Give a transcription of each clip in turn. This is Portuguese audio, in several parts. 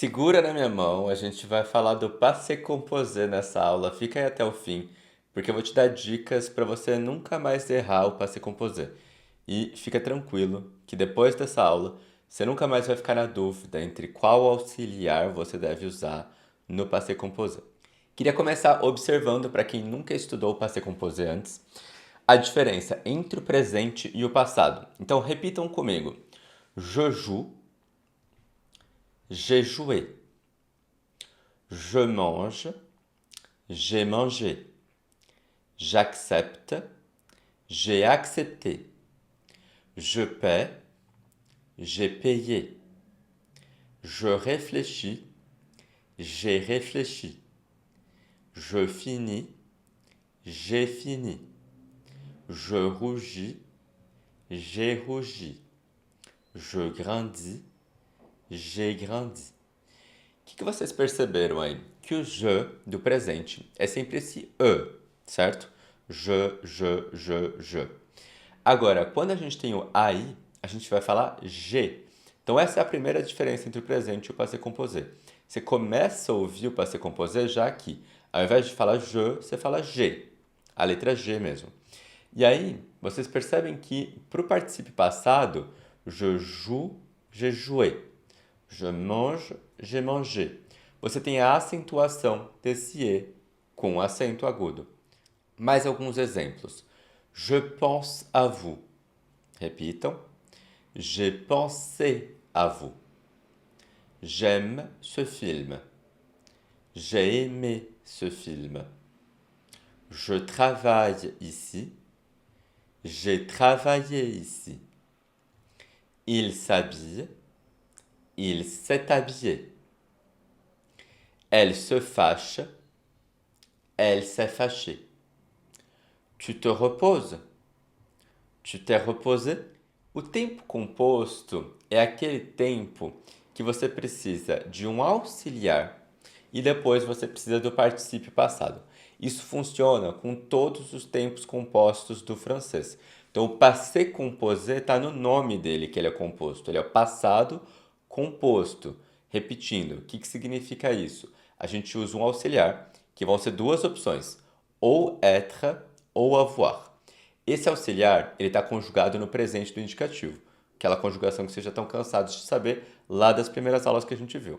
Segura na minha mão, a gente vai falar do passé composé nessa aula. Fica aí até o fim, porque eu vou te dar dicas para você nunca mais errar o passé composé. E fica tranquilo que depois dessa aula, você nunca mais vai ficar na dúvida entre qual auxiliar você deve usar no passé composé. Queria começar observando, para quem nunca estudou o passé composé antes, a diferença entre o presente e o passado. Então repitam comigo: je joue, j'ai joué. Je mange, j'ai mangé. J'accepte, j'ai accepté. Je paie, j'ai payé. Je réfléchis, j'ai réfléchi. Je finis, j'ai fini. Je rougis, j'ai rougi. Je grandis, j'ai grandi. O que vocês perceberam aí? Que o je do presente é sempre esse e, certo? Je. Agora, quando a gente tem o aí, a gente vai falar G. Então, essa é a primeira diferença entre o presente e o passé composé. Você começa a ouvir o passé composé já aqui. Ao invés de falar je, você fala G. A letra G mesmo. E aí, vocês percebem que para o particípio passado, je joue, j'ai joué. Je mange, j'ai mangé. Você tem a acentuação desse E com acento agudo. Mais alguns exemplos. Je pense à vous. Repitam. J'ai pensé à vous. J'aime ce film. J'ai aimé ce film. Je travaille ici. J'ai travaillé ici. Il s'habille. Il s'est habillé. Elle se fâche. Elle s'est fâchée. Tu te reposes. Tu t'es reposé. O tempo composto é aquele tempo que você precisa de um auxiliar e depois você precisa do particípio passado. Isso funciona com todos os tempos compostos do francês. Então, o passé composé está no nome dele que ele é composto. Ele é o passado composto. Repetindo, o que significa isso? A gente usa um auxiliar, que vão ser duas opções, ou être ou avoir. Esse auxiliar ele está conjugado no presente do indicativo, aquela conjugação que vocês já estão cansados de saber lá das primeiras aulas que a gente viu.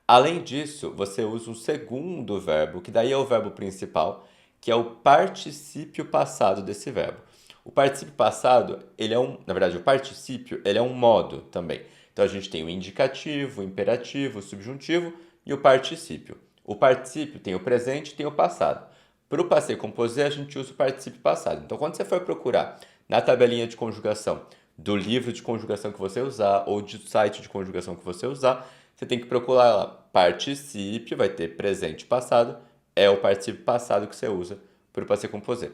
Além disso, você usa um segundo verbo, que daí é o verbo principal, que é o particípio passado desse verbo. O particípio passado, ele é na verdade, o particípio, ele é um modo também. Então a gente tem o indicativo, o imperativo, o subjuntivo e o particípio. O particípio tem o presente e tem o passado. Para o passé composé, a gente usa o particípio passado. Então, quando você for procurar na tabelinha de conjugação do livro de conjugação que você usar ou do site de conjugação que você usar, você tem que procurar lá particípio, vai ter presente e passado, é o particípio passado que você usa para o passé composé.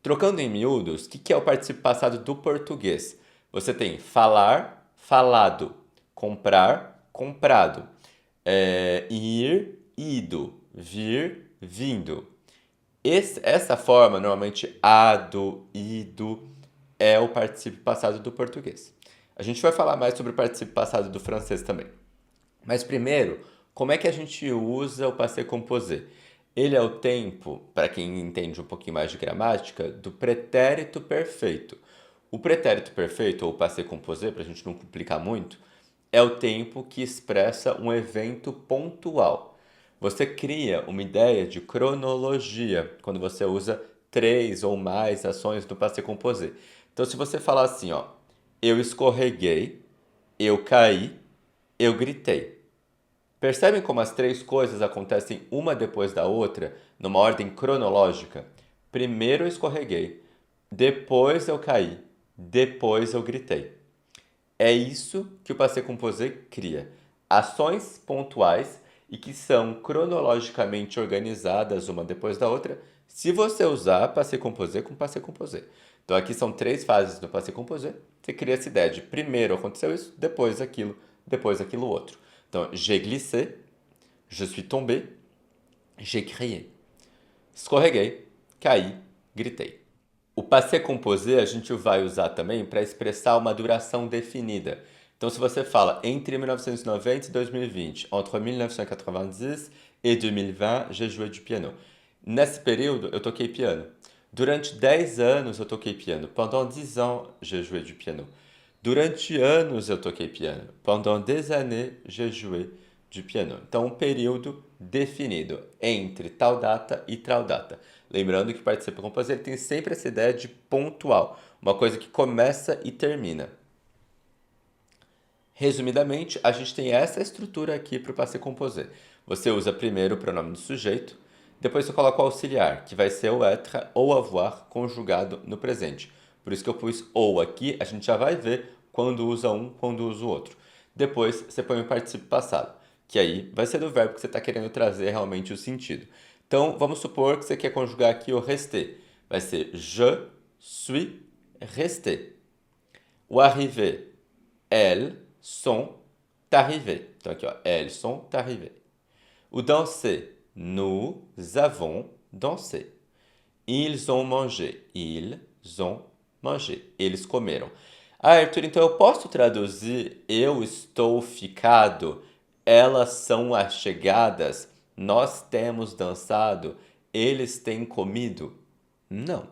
Trocando em miúdos, o que é o particípio passado do português? Você tem falar, falado, comprar, comprado, ir, ido, vir, vindo. Essa forma, normalmente ado, ido, é o particípio passado do português. A gente vai falar mais sobre o particípio passado do francês também. Mas primeiro, como é que a gente usa o passé composé? Ele é o tempo, para quem entende um pouquinho mais de gramática, do pretérito perfeito. O pretérito perfeito, ou passé composé, para a gente não complicar muito, é o tempo que expressa um evento pontual. Você cria uma ideia de cronologia quando você usa três ou mais ações do passé composé. Então, se você falar assim, ó, eu escorreguei, eu caí, eu gritei. Percebem como as três coisas acontecem uma depois da outra, numa ordem cronológica? Primeiro eu escorreguei, depois eu caí, depois eu gritei. É isso que o passé composé cria. Ações pontuais e que são cronologicamente organizadas uma depois da outra, se você usar passé composé com passé composé. Então aqui são três fases do passé composé. Você cria essa ideia de primeiro aconteceu isso, depois aquilo outro. Então, j'ai glissé, je suis tombé, j'ai crié. Escorreguei, caí, gritei. O passé composé a gente vai usar também para expressar uma duração definida. Então, se você fala entre 1990 e 2020, entre 1990 e 2020, j'ai joué du piano. Nesse período, eu toquei piano. Durante 10 anos, eu toquei piano. Pendant 10 ans, j'ai joué du piano. Durante anos, eu toquei piano. Pendant des années, j'ai joué du piano. Então, um período definido entre tal data e tal data. Lembrando que o participo composto ele tem sempre essa ideia de pontual, uma coisa que começa e termina. Resumidamente, a gente tem essa estrutura aqui para o passé composé. Você usa primeiro o pronome do sujeito, depois você coloca o auxiliar, que vai ser o être ou avoir conjugado no presente. Por isso que eu pus ou aqui, a gente já vai ver quando usa um, quando usa o outro. Depois você põe o participio passado, que aí vai ser do verbo que você está querendo trazer realmente o sentido. Então, vamos supor que você quer conjugar aqui o resté. Vai ser je suis resté. O arrivé, elles sont arrivées. Então aqui, ó, elles sont arrivées. O danser, nous avons dansé. Ils ont mangé. Ils ont mangé. Eles comeram. Ah, Arthur, então eu posso traduzir eu estou ficado, elas são as chegadas, nós temos dançado, eles têm comido? Não.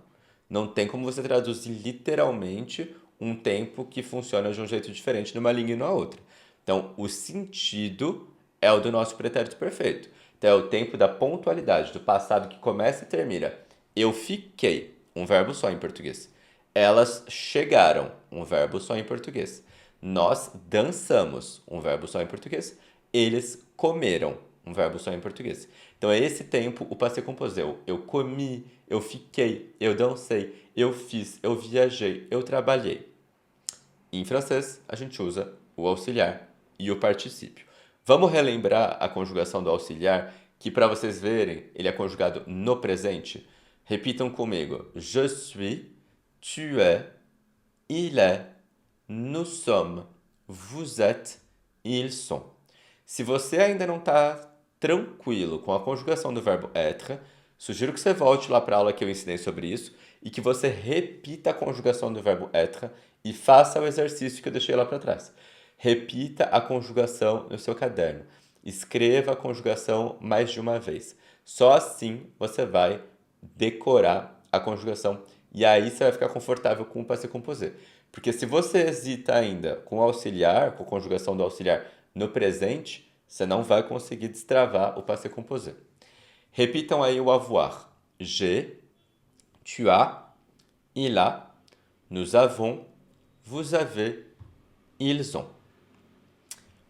Não tem como você traduzir literalmente um tempo que funciona de um jeito diferente numa língua e na outra. Então, o sentido é o do nosso pretérito perfeito. Então, é o tempo da pontualidade, do passado que começa e termina. Eu fiquei, um verbo só em português. Elas chegaram, um verbo só em português. Nós dançamos, um verbo só em português. Eles comeram, um verbo só em português. Então é esse tempo o passé composé. Eu comi, eu fiquei, eu dancei, eu fiz, eu viajei, eu trabalhei. Em francês, a gente usa o auxiliar e o particípio. Vamos relembrar a conjugação do auxiliar, que para vocês verem, ele é conjugado no presente. Repitam comigo. Je suis, tu es, il est, nous sommes, vous êtes, ils sont. Se você ainda não está tranquilo com a conjugação do verbo être, sugiro que você volte lá para a aula que eu ensinei sobre isso e que você repita a conjugação do verbo être e faça o exercício que eu deixei lá para trás. Repita a conjugação no seu caderno. Escreva a conjugação mais de uma vez. Só assim você vai decorar a conjugação e aí você vai ficar confortável com o passé composé. Porque se você hesita ainda com o auxiliar, com a conjugação do auxiliar no presente, você não vai conseguir destravar o passé composé. Repitam aí o avoir. J'ai, tu as, il a, nous avons, vous avez, ils ont.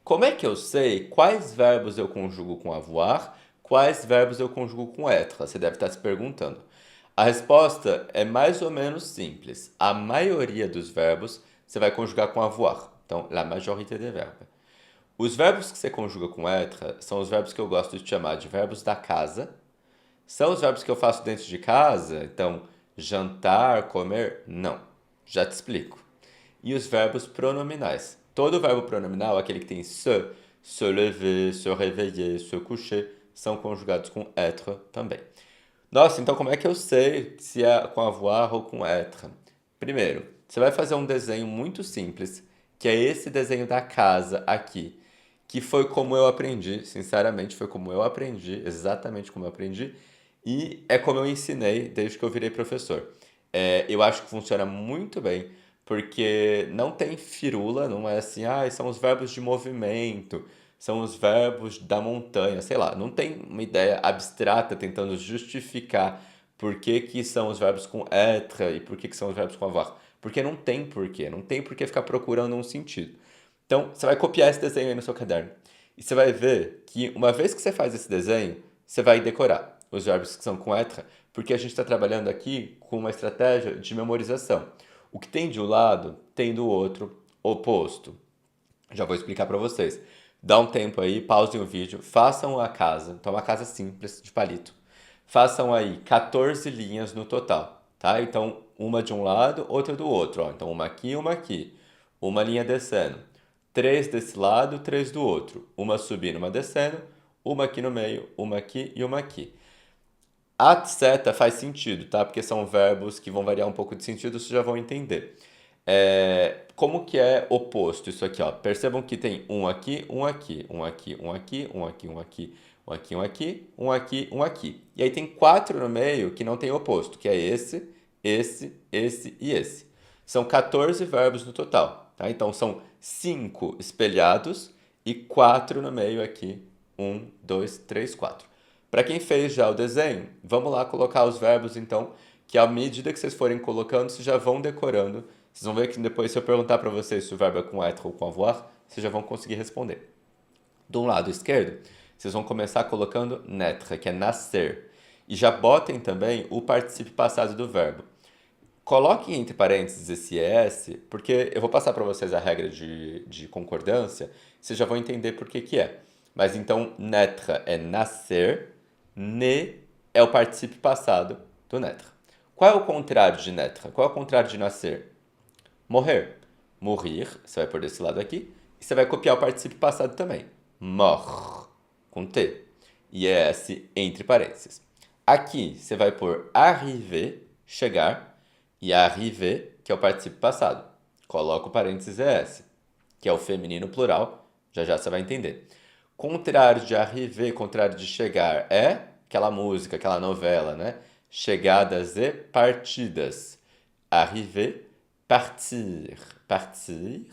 Como é que eu sei quais verbos eu conjugo com avoir, quais verbos eu conjugo com être? Você deve estar se perguntando. A resposta é mais ou menos simples. A maioria dos verbos você vai conjugar com avoir. Então, la majorité des verbes. Os verbos que você conjuga com être são os verbos que eu gosto de chamar de verbos da casa. São os verbos que eu faço dentro de casa. Então, jantar, comer, não. Já te explico. E os verbos pronominais. Todo verbo pronominal, aquele que tem se lever, se réveiller, se coucher, são conjugados com être também. Nossa, então como é que eu sei se é com avoir ou com être? Primeiro, você vai fazer um desenho muito simples, que é esse desenho da casa aqui, que foi como eu aprendi, sinceramente, foi como eu aprendi, exatamente como eu aprendi, e é como eu ensinei desde que eu virei professor. Eu acho que funciona muito bem, porque não tem firula, não é assim, são os verbos de movimento, são os verbos da montanha, sei lá, não tem uma ideia abstrata tentando justificar por que são os verbos com être e por que são os verbos com avoir. Porque não tem porquê, não tem porquê ficar procurando um sentido. Então, você vai copiar esse desenho aí no seu caderno. E você vai ver que uma vez que você faz esse desenho, você vai decorar os verbos que são com être, porque a gente está trabalhando aqui com uma estratégia de memorização. O que tem de um lado, tem do outro oposto. Já vou explicar para vocês. Dá um tempo aí, pausem o vídeo, façam a casa. Então, uma casa simples, de palito. Façam aí 14 linhas no total, tá? Então, uma de um lado, outra do outro. Ó. Então, uma aqui, uma aqui. Uma linha descendo. 3 desse lado, 3 do outro. Uma subindo, uma descendo. Uma aqui no meio, uma aqui e uma aqui. A seta faz sentido, tá? Porque são verbos que vão variar um pouco de sentido, vocês já vão entender. Como que é oposto isso aqui, ó? Percebam que tem um aqui, um aqui, um aqui, um aqui, um aqui, um aqui, um aqui, um aqui, um aqui, um aqui. E aí tem 4 no meio que não tem oposto, que é esse e esse. São 14 verbos no total, tá? Então são 5 espelhados e 4 no meio aqui. 1, 2, 3, 4. Para quem fez já o desenho, vamos lá colocar os verbos então, que à medida que vocês forem colocando, vocês já vão decorando. Vocês vão ver que depois, se eu perguntar para vocês se o verbo é com être ou com avoir, vocês já vão conseguir responder. Do lado esquerdo, vocês vão começar colocando naître, que é nascer. E já botem também o particípio passado do verbo. Coloquem entre parênteses esse ES, porque eu vou passar para vocês a regra de concordância, vocês já vão entender por que que é. Mas então, naître é nascer, né é o particípio passado do naître. Qual é o contrário de naître? Qual é o contrário de nascer? Morrer. Mourir, você vai pôr desse lado aqui, e você vai copiar o particípio passado também. Mort, com T. E é S entre parênteses. Aqui você vai pôr arriver, chegar, e arriver, que é o particípio passado. Coloca o parênteses ES, que é o feminino plural, já já você vai entender. Contrário de arriver, contrário de chegar, é aquela música, aquela novela, né? Chegadas e partidas. Arriver, partir. Partir.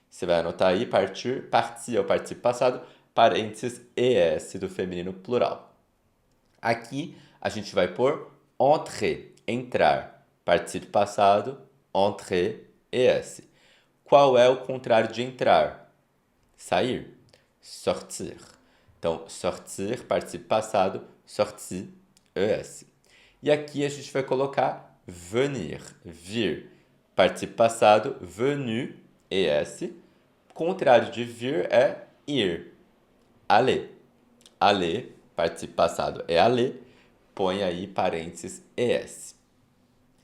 Você vai anotar aí, partir, partir é o particípio passado, parênteses ES do feminino plural. Aqui a gente vai pôr entrer, entrar. Particípio passado, entrer, ES. Qual é o contrário de entrar? Sair. Sortir. Então, sortir, particípio passado, sorti, ES. E aqui a gente vai colocar venir, vir. Particípio passado, venu, ES. Contrário de vir é ir, aller. Aller, particípio passado é aller. Põe aí parênteses ES.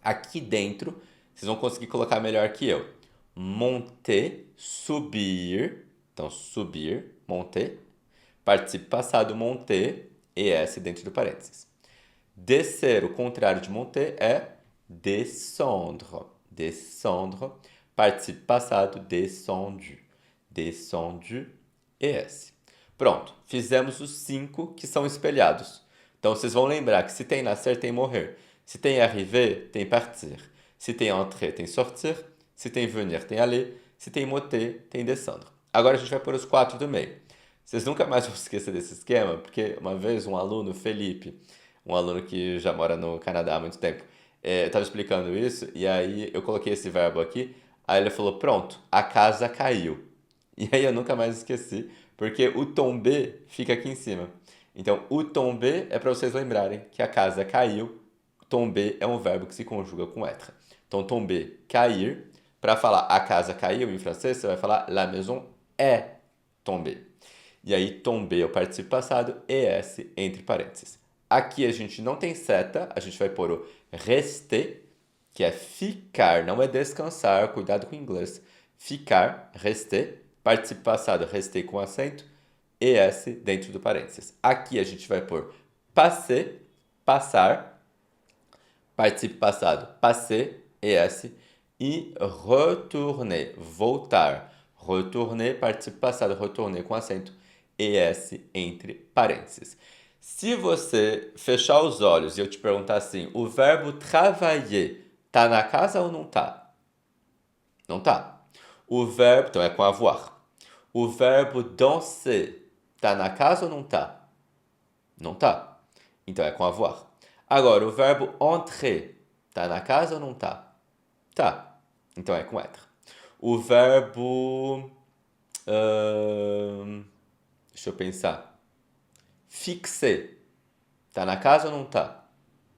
Aqui dentro, vocês vão conseguir colocar melhor que eu. Monter, subir. Então, subir, monter. Particípio passado, monter, ES dentro do parênteses. Descer, o contrário de monter, é descendre. Descendre. Particípio passado, descendu. Descendu, ES. Pronto, fizemos os 5 que são espelhados. Então, vocês vão lembrar que se tem nascer, tem morrer. Se tem arriver, tem partir. Se tem entrer, tem sortir. Se tem venir, tem aller. Se tem monter, tem descendre. Agora a gente vai pôr os 4 do meio. Vocês nunca mais vão esquecer desse esquema, porque uma vez um aluno, Felipe, um aluno que já mora no Canadá há muito tempo, eu estava explicando isso, e aí eu coloquei esse verbo aqui, aí ele falou, pronto, a casa caiu. E aí eu nunca mais esqueci, porque o tomber fica aqui em cima. Então, o tomber é para vocês lembrarem que a casa caiu. Tomber é um verbo que se conjuga com être. Então, tomber, cair. Para falar a casa caiu em francês, você vai falar la maison est tombée. E aí, tomber é o particípio passado, ES entre parênteses. Aqui a gente não tem seta, a gente vai pôr o rester, que é ficar, não é descansar, cuidado com o inglês. Ficar, rester, particípio passado, rester com acento, ES dentro do parênteses. Aqui a gente vai pôr passer, passar, particípio passado, passer, ES, e retourner, voltar. Retourner, particípio passado, retourner com acento, ES entre parênteses. Se você fechar os olhos e eu te perguntar assim, o verbo travailler tá na casa ou não tá? Não tá. O verbo, então é com avoir. O verbo danser tá na casa ou não tá? Não tá. Então é com avoir. Agora, o verbo entrer tá na casa ou não tá? Tá. Então é com être. O verbo... deixa eu pensar. Fixer. Tá na casa ou não tá?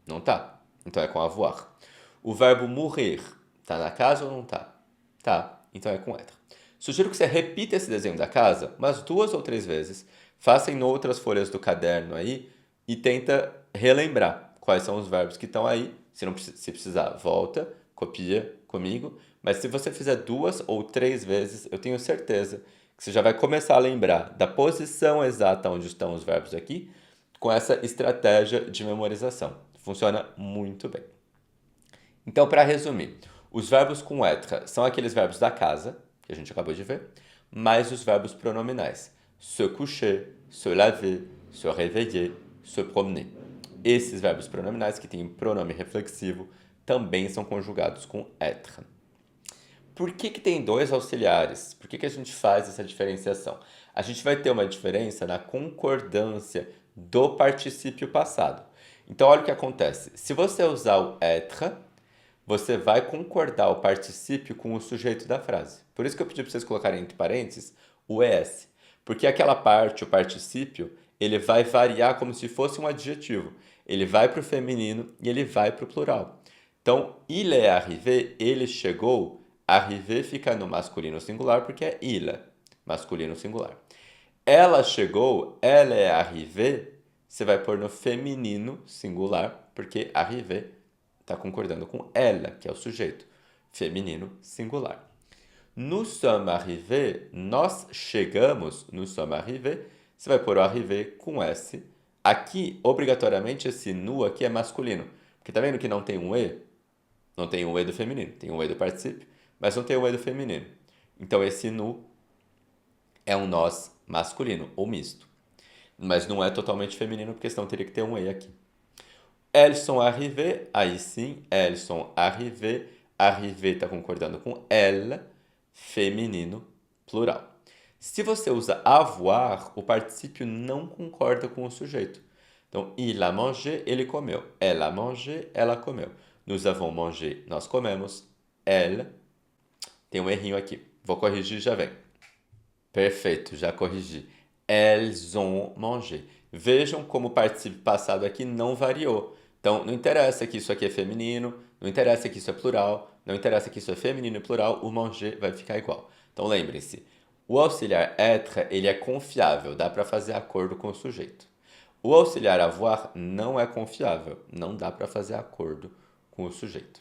Não tá. Então é com avoir. O verbo mourir. Tá na casa ou não tá? Tá. Então é com être. Sugiro que você repita esse desenho da casa umas 2 ou 3 vezes. Faça em outras folhas do caderno aí e tenta relembrar quais são os verbos que estão aí. Se precisar, volta, copia comigo. Mas se você fizer 2 ou 3 vezes, eu tenho certeza que você já vai começar a lembrar da posição exata onde estão os verbos aqui, com essa estratégia de memorização. Funciona muito bem. Então, para resumir, Os verbos com être são aqueles verbos da casa, que a gente acabou de ver, mais os verbos pronominais. Se coucher, se laver, se réveiller, se promener. Esses verbos pronominais, que têm pronome reflexivo, também são conjugados com être. Por que tem dois auxiliares? Por que a gente faz essa diferenciação? A gente vai ter uma diferença na concordância do particípio passado. Então, olha o que acontece. Se você usar o être, você vai concordar o particípio com o sujeito da frase. Por isso que eu pedi para vocês colocarem entre parênteses o es. Porque aquela parte, o particípio, ele vai variar como se fosse um adjetivo. Ele vai para o feminino e ele vai para o plural. Então, il est arrivé, ele chegou. Arrivé fica no masculino singular porque é il, masculino singular. Ela chegou, elle est arrivée, você vai pôr no feminino singular porque arrivé está concordando com ela, que é o sujeito, feminino singular. Nous sommes arrivés, nós chegamos, nous sommes arrivés, você vai pôr o arrivé com S. Aqui, obrigatoriamente, esse nu aqui é masculino, porque tá vendo que não tem um E? Não tem um E do feminino, tem um E do particípio, mas não tem um E do feminino. Então, esse nu é um nós masculino, ou misto. Mas não é totalmente feminino, porque senão teria que ter um E aqui. Elles sont arrivées, aí sim, elles sont arrivées. Arrivée está concordando com elle, feminino, plural. Se você usa avoir, o particípio não concorda com o sujeito. Então, il a mangé, ele comeu. Elle a mangé, ela comeu. Nous avons mangé, nós comemos. Elle, tem um errinho aqui. Vou corrigir, já vem. Perfeito, já corrigi. Elles ont mangé. Vejam como o particípio passado aqui não variou. Então, não interessa que isso aqui é feminino, não interessa que isso é plural, não interessa que isso é feminino e plural, o manger vai ficar igual. Então, lembrem-se, o auxiliar être, ele é confiável, dá para fazer acordo com o sujeito. O auxiliar avoir não é confiável, não dá para fazer acordo com o sujeito.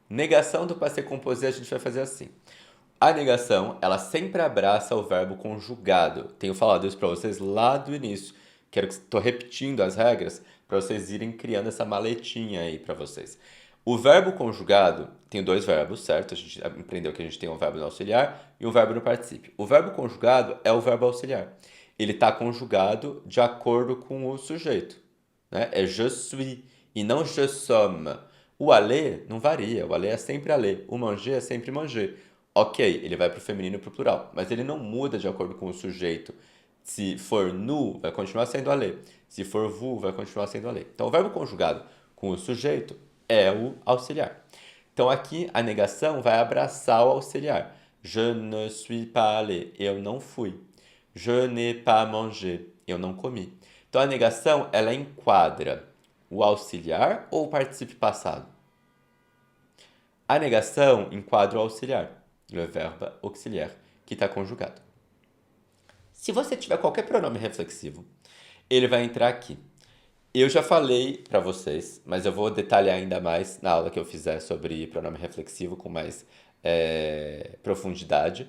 Negação do passé composé, a gente vai fazer assim. A negação, ela sempre abraça o verbo conjugado. Tenho falado isso para vocês lá do início. Estou repetindo as regras para vocês irem criando essa maletinha aí para vocês. O verbo conjugado tem dois verbos, certo? A gente aprendeu que a gente tem um verbo no auxiliar e um verbo no particípio. O verbo conjugado é o verbo auxiliar. Ele está conjugado de acordo com o sujeito, né? É je suis e não je somme. O aller não varia, o aller é sempre aller, o manger é sempre manger. Ok, ele vai para o feminino e para o plural, mas ele não muda de acordo com o sujeito. Se for nous, vai continuar sendo aller. Se for vous, vai continuar sendo aller. Então, o verbo conjugado com o sujeito é o auxiliar. Então, aqui, a negação vai abraçar o auxiliar. Je ne suis pas allé, eu não fui. Je n'ai pas mangé, eu não comi. Então, a negação, ela enquadra o auxiliar ou o particípio passado? A negação enquadra o auxiliar, le verbe auxiliaire, que está conjugado. Se você tiver qualquer pronome reflexivo, ele vai entrar aqui. Eu já falei para vocês, mas eu vou detalhar ainda mais na aula que eu fizer sobre pronome reflexivo com mais profundidade,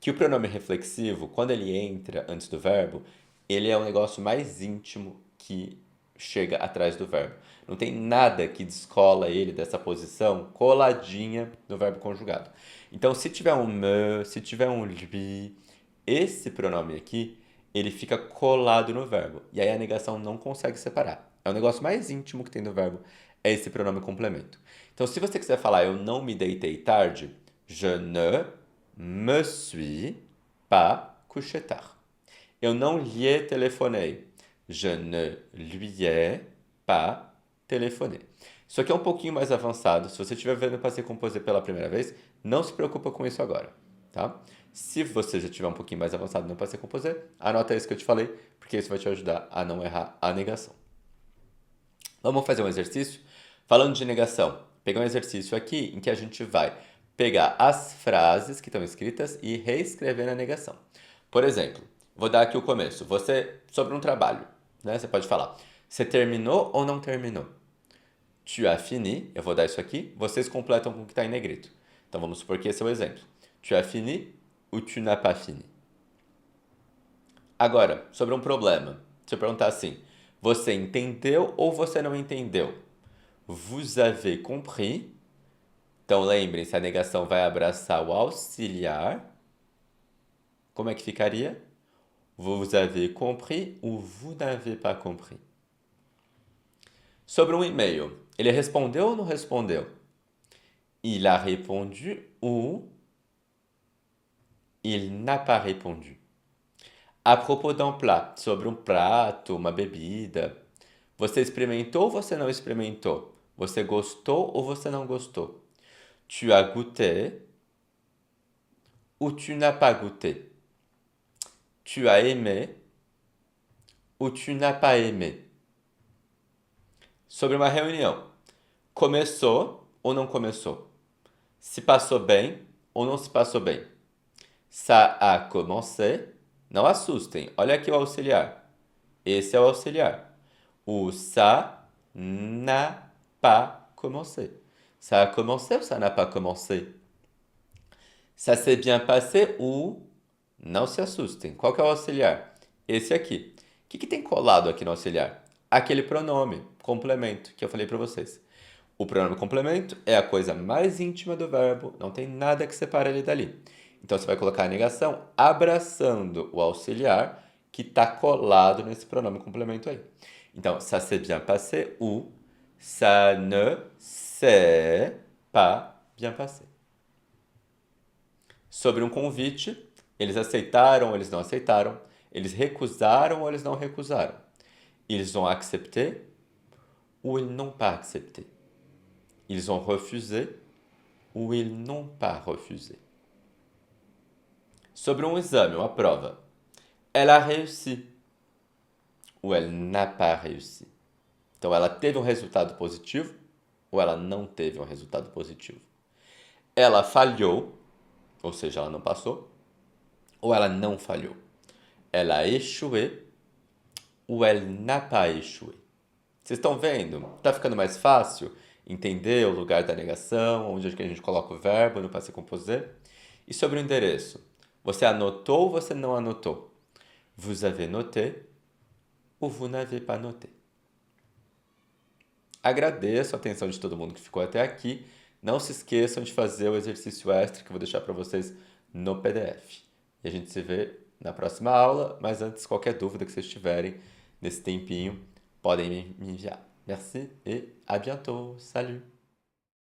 que o pronome reflexivo, quando ele entra antes do verbo, ele é um negócio mais íntimo que chega atrás do verbo. Não tem nada que descola ele dessa posição coladinha no verbo conjugado. Então, se tiver um me, se tiver um lui, esse pronome aqui, ele fica colado no verbo. E aí a negação não consegue separar. É o negócio mais íntimo que tem no verbo, é esse pronome complemento. Então, se você quiser falar eu não me deitei tarde, je ne me suis pas couché tard. Eu não lhe telefonei. Je ne lui ai pas téléphoné. Isso aqui é um pouquinho mais avançado. Se você estiver vendo o passé composé pela primeira vez, não se preocupa com isso agora, tá? Se você já estiver um pouquinho mais avançado no passé composé, anota isso que eu te falei, porque isso vai te ajudar a não errar a negação. Vamos fazer um exercício? Falando de negação, pegar um exercício aqui em que a gente vai pegar as frases que estão escritas e reescrever na negação. Por exemplo, vou dar aqui o começo. Você, sobre um trabalho, né? Você pode falar, você terminou ou não terminou? Tu as fini, eu vou dar isso aqui, vocês completam com o que está em negrito. Então vamos supor que esse é o exemplo. Tu as fini ou tu n'as pas fini? Agora, sobre um problema. Se eu perguntar assim, você entendeu ou você não entendeu? Vous avez compris Então, lembrem-se, a negação vai abraçar o auxiliar. Como é que ficaria? Vous avez compris ou vous n'avez pas compris? Sobre um e-mail, ele respondeu ou não respondeu? Il a répondu ou il n'a pas répondu? A propos d'un plat, sobre um prato, uma bebida, você experimentou ou você não experimentou? Você gostou ou você não gostou? Tu as goûté ou tu n'as pas goûté? Tu as aimé ou tu n'as pas aimé? Sobre uma reunião, começou ou não começou? Se passou bem ou não se passou bem? Ça a commencé. Não assustem, olha aqui o auxiliar. Esse é o auxiliar. O ça n'a pas commencé. Ça a commencé ou ça n'a pas commencé? Ça s'est bien passé ou... Não se assustem. Qual que é o auxiliar? Esse aqui. O que tem colado aqui no auxiliar? Aquele pronome, complemento, que eu falei para vocês. O pronome complemento é a coisa mais íntima do verbo, não tem nada que separe ele dali. Então você vai colocar a negação abraçando o auxiliar que está colado nesse pronome complemento aí. Então, ça s'est bien passé ou ça ne s'est pas bien passé. Sobre um convite, eles aceitaram ou eles não aceitaram, eles recusaram ou eles não recusaram. Ils ont accepté ou ils n'ont pas accepté. Ils ont refusé ou ils n'ont pas refusé. Sobre um exame, uma prova. Elle a réussi ou elle n'a pas réussi. Então, ela teve um resultado positivo ou ela não teve um resultado positivo. Ela falhou, ou seja, ela não passou, ou ela não falhou. Elle a échoué ou elle n'a pas échoué. Vocês estão vendo? Tá ficando mais fácil entender o lugar da negação, onde é que a gente coloca o verbo no passé composé. E sobre o endereço, você anotou ou você não anotou? Vous avez noté ou vous n'avez pas noté? Agradeço a atenção de todo mundo que ficou até aqui. Não se esqueçam de fazer o exercício extra que eu vou deixar para vocês no PDF. E a gente se vê na próxima aula, mas antes, qualquer dúvida que vocês tiverem nesse tempinho, podem me enviar. Merci et à bientôt. Salut!